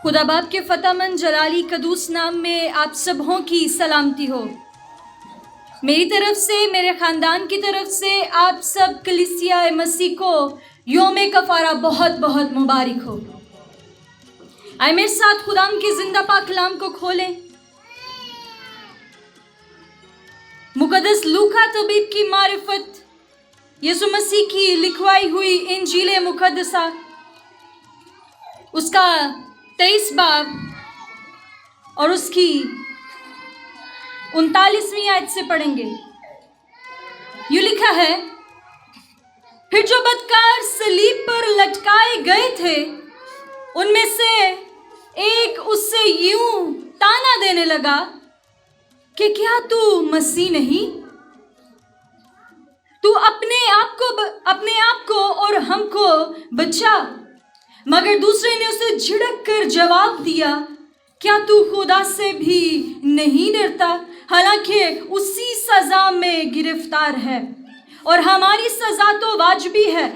خدا باپ کے فتح مند جلالی قدوس نام میں آپ سبوں کی سلامتی ہو۔ میری طرف سے، میرے خاندان کی طرف سے آپ سب کلیسیا مسیح کو یوم کفارہ بہت بہت مبارک ہو۔ آئے میرے ساتھ خدام کے زندہ پاک کلام کو کھولیں۔ مقدس لوکا طبیب کی معرفت، یسوع مسیح کی لکھوائی ہوئی انجیل مقدسہ، اس کا 23 باب اور اس کی 39ویں آیت سے پڑھیں گے۔ یوں لکھا ہے، پھر جو بدکار صلیب پر لٹکائے گئے تھے ان میں سے ایک اس سے یوں تانا دینے لگا کہ کیا تو مسیح نہیں؟ تو اپنے آپ کو اور ہم کو بچا۔ مگر دوسرے نے اسے جھڑک کر جواب دیا، کیا تو خدا سے بھی نہیں ڈرتا؟ حالانکہ اسی سزا میں گرفتار ہے، اور ہماری سزا تو واجبی ہے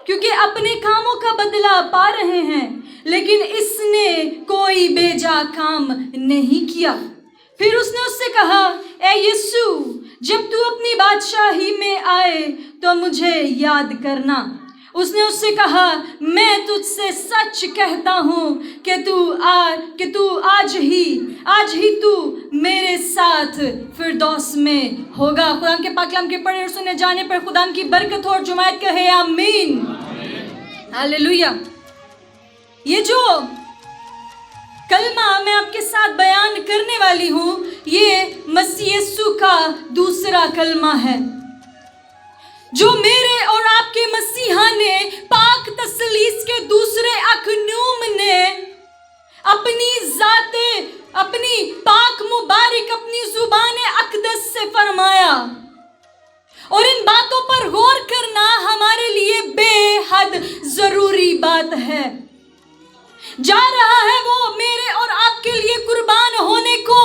کیونکہ اپنے کاموں کا بدلہ پا رہے ہیں، لیکن اس نے کوئی بیجا کام نہیں کیا۔ پھر اس نے اس سے کہا، اے یسوع، جب تو اپنی بادشاہی میں آئے تو مجھے یاد کرنا۔ اس نے اس سے کہا، میں تجھ سے سچ کہتا ہوں کہ تو آج ہی تو میرے ساتھ فردوس میں ہوگا۔ خدا کے پاک کلام کے پڑھے اور سنے جانے پر خدا کی برکت ہو، اور جماعت کہے آمین، ہاللویا۔ یہ جو کلمہ میں آپ کے ساتھ بیان کرنے والی ہوں، یہ مسیح یسوع کا دوسرا کلمہ ہے جو میرے اور آپ کے مسیحا نے، پاک تثلیث کے دوسرے اخنوم نے اپنی پاک مبارک، اپنی زبان اقدس سے فرمایا، اور ان باتوں پر غور کرنا ہمارے لیے بے حد ضروری بات ہے۔ جا رہا ہے وہ میرے اور آپ کے لیے قربان ہونے کو،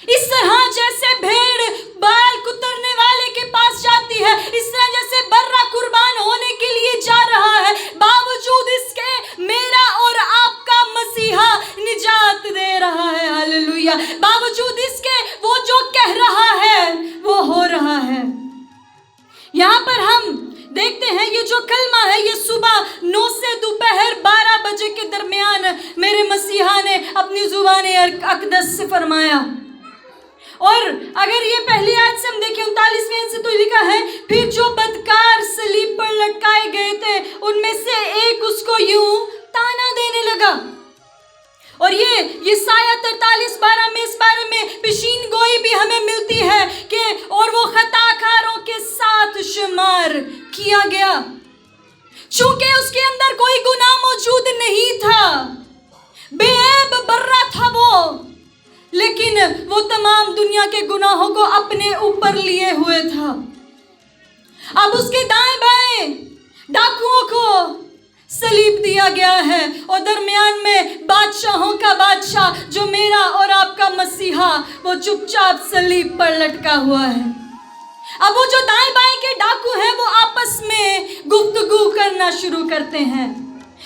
اس طرح جیسے بھیڑ بال کترنے والے کے پاس جاتی ہے، اس طرح جیسے برہ قربان ہونے کے لیے جا رہا ہے، باوجود اس کے میرا اور آپ کا مسیحا نجات دے رہا ہے، ہاللویا۔ باوجود اس کے وہ جو کہہ رہا ہے وہ ہو رہا ہے۔ یہاں پر ہم دیکھتے ہیں یہ جو کلمہ ہے، یہ صبح 9 سے دوپہر 12 بجے کے درمیان میرے مسیحا نے اپنی زبان اقدس سے فرمایا۔ اور اگر یہ پہلی آیت سے ہم دیکھیں 39ویں آیت سے، تو لکھا ہے، پھر جو بدکار صلیب پر لٹکائے گئے تھے ان میں سے ایک اس کو یوں تانا دینے لگا۔ اور یہ سایہ 43:12 میں اس بارے میں پیشین گوئی بھی ہمیں ملتی ہے کہ اور وہ خطا کاروں کے ساتھ شمار کیا گیا، چونکہ اس کے اندر کوئی گناہ موجود نہیں تھا، بے عیب برہ تھا وہ، لیکن وہ تمام دنیا کے گناہوں کو اپنے اوپر لیے ہوئے تھا۔ اب اس کے دائیں بائیں ڈاکوؤں کو صلیب دیا گیا ہے، اور درمیان میں بادشاہوں کا بادشاہ جو میرا اور آپ کا مسیحا، وہ چپ چاپ صلیب پر لٹکا ہوا ہے۔ اب وہ جو دائیں بائیں کے ڈاکو ہیں وہ آپس میں گفتگو کرنا شروع کرتے ہیں،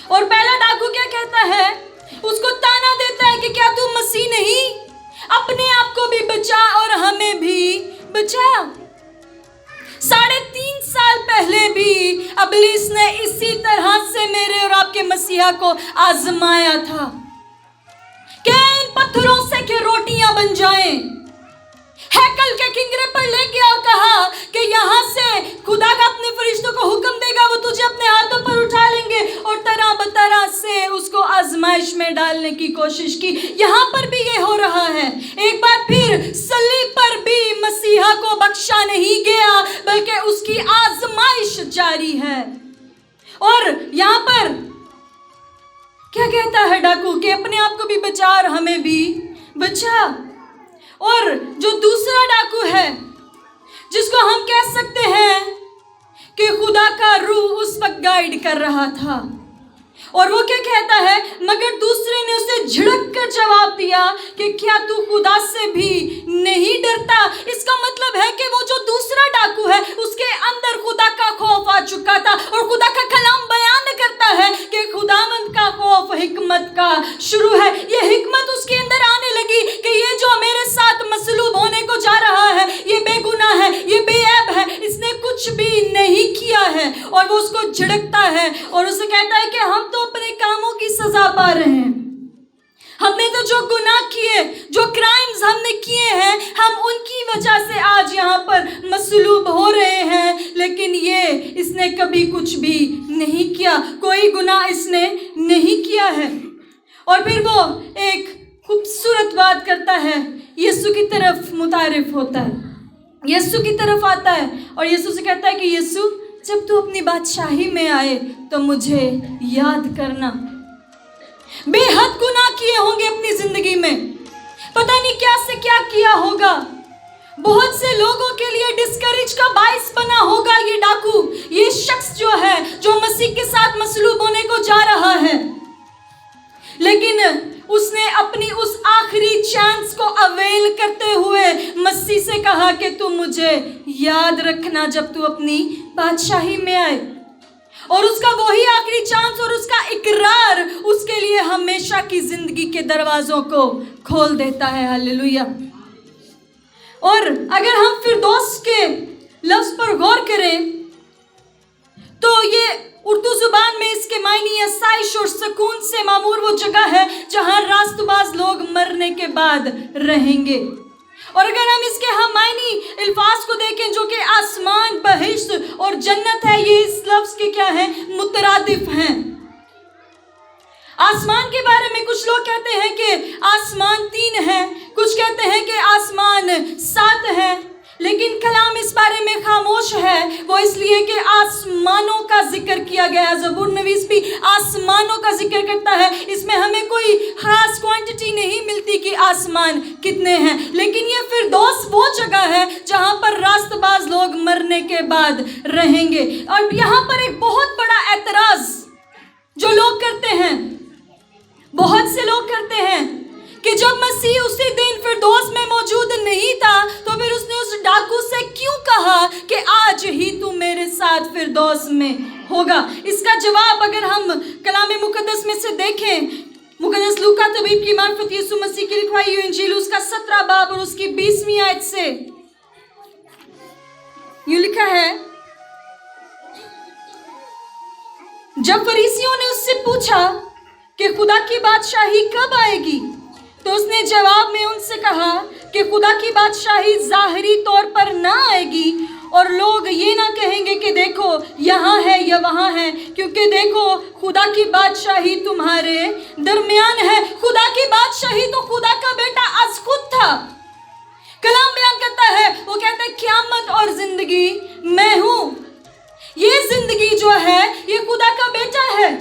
اور پہلا ڈاکو کیا کہتا ہے؟ اس کو تانا دیتا ہے کہ کیا تو مسیح نہیں؟ اپنے آپ کو بھی بچا اور ہمیں بھی بچا۔ 3.5 سال پہلے بھی ابلیس نے اسی طرح سے میرے اور آپ کے مسیحا کو آزمایا تھا کہ ان پتھروں سے کہ روٹیاں بن جائیں۔ ہیکل کے کنگرے پر لے گیا اور کہا کہ یہاں سے خدا کا اپنے فرشتوں کو حکم دے گا، وہ تجھے اپنے ہاتھوں پر اٹھا لیں گے، اور طرح بطرح سے اس کو آزمائش میں ڈالنے کی کوشش کی۔ یہاں پر بھی یہ ہو رہا ہے۔ ایک بار پھر صلیب پر بھی مسیحا کو بخشا نہیں گیا، بلکہ اس کی آزمائش جاری ہے۔ اور یہاں پر کیا کہتا ہے ڈاکو؟ کہ اپنے آپ کو بھی بچا اور ہمیں بھی بچا۔ اور جو دوسرا ڈاکو ہے، جس کو ہم کہہ سکتے ہیں کہ خدا کا روح اس وقت گائیڈ کر رہا تھا، اور وہ کیا کہتا ہے؟ مگر دوسرے نے اسے جھڑک کر جواب دیا کہ کیا تو خدا سے بھی نہیں ڈرتا؟ اس کا مطلب ہے کہ وہ جو دوسرا ڈاکو ہے اس کے اندر خدا کا خوف آ چکا تھا، اور خدا کا کلام بیان کرتا ہے کہ خداوند کا خوف حکمت کا है और वो उसको झिड़कता है और उसे कहता है कि हम तो अपने कामों की सजा पा रहे हैं, हमने तो जो गुनाह किए, जो क्राइम्स हमने किए हैं, हम उनकी वजह से आज यहाँ पर मसलूब हो रहे हैं। लेकिन इसने कभी कुछ भी नहीं किया, कोई गुनाह इसने नहीं किया है। और फिर वो एक खूबसूरत बात करता है, यीशु की तरफ मुतारिफ होता है, यीशु की तरफ आता है और यीशु से कहता है कि यीशु, जब तू अपनी बादशाही में आए तो मुझे याद करना। बेहद गुनाह किए होंगे अपनी जिंदगी में, पता नहीं क्या से क्या किया होगा, बहुत से लोगों के लिए डिस्करेज का बाइस बना होगा ये डाकू, ये शख्स जो मसीह के साथ मसलूब होने को जा रहा है। लेकिन उसने अपनी उस आखिरी चांस को अवेल करते हुए मसीह से कहा कि तू मुझे याद रखना जब तू अपनी बादशाही में आए। और उसका वही आखिरी चांस और उसका इकरार उसके लिए हमेशा की जिंदगी के दरवाजों को खोल देता है। हालेलुया। और अगर हम फिरदौस के लफ्ज पर गौर करें तो ये उर्दू जुबान में इसके मायने आसाइश और सुकून से मामूर वो जगह है जहां रास्तबाज लोग मरने के बाद रहेंगे। और अगर हम इसके हमायनी अल्फाज को देखें जो कि आसमान, बहिश्त और जन्नत है, ये इस लफ्ज के क्या है, मुतरादिफ हैं। आसमान के बारे में कुछ लोग कहते हैं कि आसमान 3 है, कुछ कहते हैं कि आसमान 7 है, लेकिन कलाम इस बारे में खामोश है। वो इसलिए कि आसमानों का जिक्र किया गया है, ज़बूर नवीस भी आसमानों का जिक्र करता है। इसमें हमें कोई खास क्वांटिटी नहीं मिलती कि आसमान कितने हैं, लेकिन ये फिरदौस वो जगह है जहां पर रास्तबाज लोग मरने के बाद रहेंगे। और यहाँ पर एक बहुत बड़ा एतराज जो लोग करते हैं, बहुत से लोग करते हैं कि जब मसीह उसी दिन फिरदौस में मौजूद नहीं था तो फिर उसने उस डाकू से क्यों कहा कि आज ही तू मेरे साथ फिरदौस में होगा। इसका जवाब अगर हम कलाम मुकद्दस में से देखें, मुकद्दस लूका तबीब की मार्फत यीशु मसीह की लिखवाई हुई इंजील उसका 17 बाब और उसकी 20वीं आयत से यूं लिखा है, जब फरीसियों ने उससे पूछा कि खुदा की बादशाही कब आएगी तो उसने जवाब में उनसे कहा कि खुदा की बादशाही ज़ाहिरी तौर पर ना आएगी और लोग ये ना कहेंगे कि देखो यहाँ है या वहाँ है, क्योंकि देखो खुदा की बादशाही तुम्हारे दरमियान है। खुदा की बादशाही तो खुदा का बेटा आज खुद था। कलाम बयान करता है, वो कहता है क़यामत और जिंदगी मैं हूँ। ये जिंदगी जो है ये खुदा का बेटा है।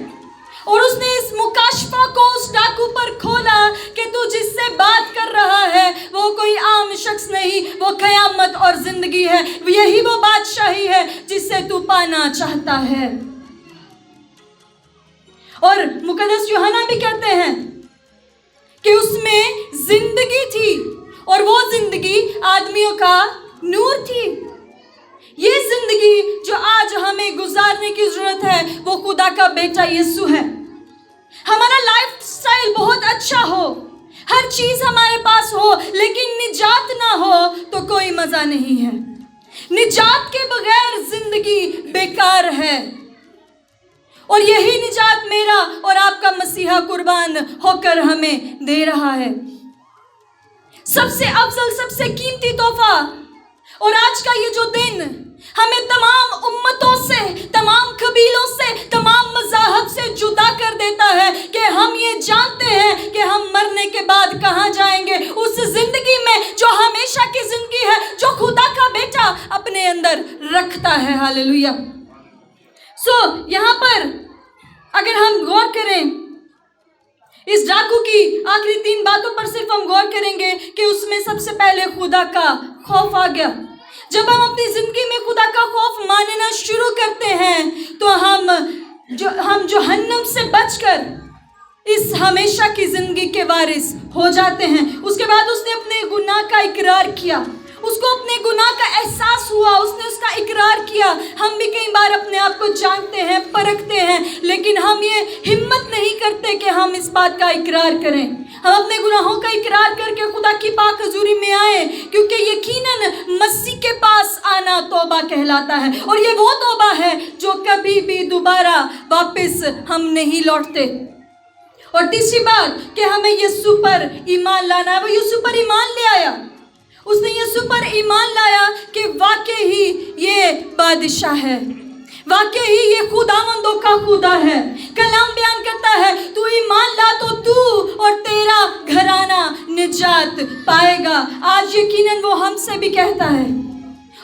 और उसने इस मुकाशफा को उस डाकू पर खोला कि तू जिससे बात कर रहा है वो कोई आम शख्स नहीं, वो क़यामत और जिंदगी है। यही वो बादशाही है जिससे तू पाना चाहता है। और मुकद्दस यूहन्ना भी कहते हैं कि उसमें जिंदगी थी और वो जिंदगी आदमियों का नूर थी। ये जिंदगी जो आज हमें गुजारने की जरूरत है वो खुदा का बेटा यीशु है। हमारा लाइफ स्टाइल बहुत अच्छा हो, हर चीज हमारे पास हो, लेकिन निजात ना हो तो कोई मजा नहीं है। निजात के बगैर जिंदगी बेकार है। और यही निजात मेरा और आपका मसीहा कुर्बान होकर हमें दे रहा है। सबसे अफजल, सबसे कीमती तोहफा। और आज का ये जो दिन हमें तमाम उम्मतों से, तमाम कबीलों से, तमाम मज़ाहब से जुदा कर देता है कि हम ये जानते हैं कि हम मरने के बाद कहाँ जाएंगे, उस जिंदगी में जो हमेशा की जिंदगी है, जो खुदा का बेटा अपने अंदर रखता है। हालेलुया। यहाँ पर अगर हम गौर करें इस डाकू की आखिरी 3 बातों पर सिर्फ हम गौर करेंगे कि उसमें सबसे पहले खुदा का खौफ आ गया। जब हम अपनी जिंदगी में खुदा का खौफ मानना शुरू करते हैं तो हम जहन्नम से बचकर इस हमेशा की जिंदगी के वारिस हो जाते हैं। उसके बाद उसने अपने गुनाह का इकरार किया उसको अपने गुनाह का एहसास हुआ, उसने उसका इकरार किया। हम भी कई बार अपने आप को जानते हैं, परखते हैं, लेकिन हम ये हिम्मत नहीं करते कि हम इस बात का इकरार करें। हम अपने गुनाहों का इकरार करके खुदा की पाक हजूरी में आए, क्योंकि यकीनन मसीह के पास आना तौबा कहलाता है, और ये वो तौबा है जो कभी भी दोबारा वापस हम नहीं लौटते। और तीसरी बात कि हमें यीशु पर ईमान लाना है। वो यीशु पर ईमान ले आया, उसने यीशु पर ईमान लाया कि वाकई ही ये बादशाह है, वाकई ही ये खुदावंदों का खुदा है। कलाम बयान करता है, तू ईमान ला तो तू और तेरा घराना निजात पाएगा। आज यकीनन वो हमसे भी कहता है,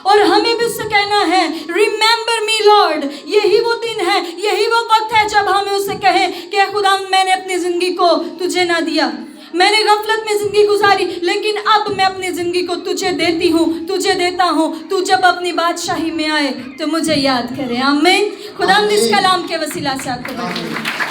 और हमें भी उससे कहना है, रिमेंबर मी लॉर्ड। यही वो दिन है, यही वो वक्त है जब हमें उससे कहें कि खुदा, मैंने अपनी ज़िंदगी को तुझे ना दिया, मैंने गफलत में ज़िंदगी गुजारी, लेकिन अब मैं अपनी ज़िंदगी को तुझे देती हूँ, तुझे देता हूँ। तू जब अपनी बादशाही में आए तो मुझे याद करे। आमीन। खुदा इस कलाम के वसीला से आपको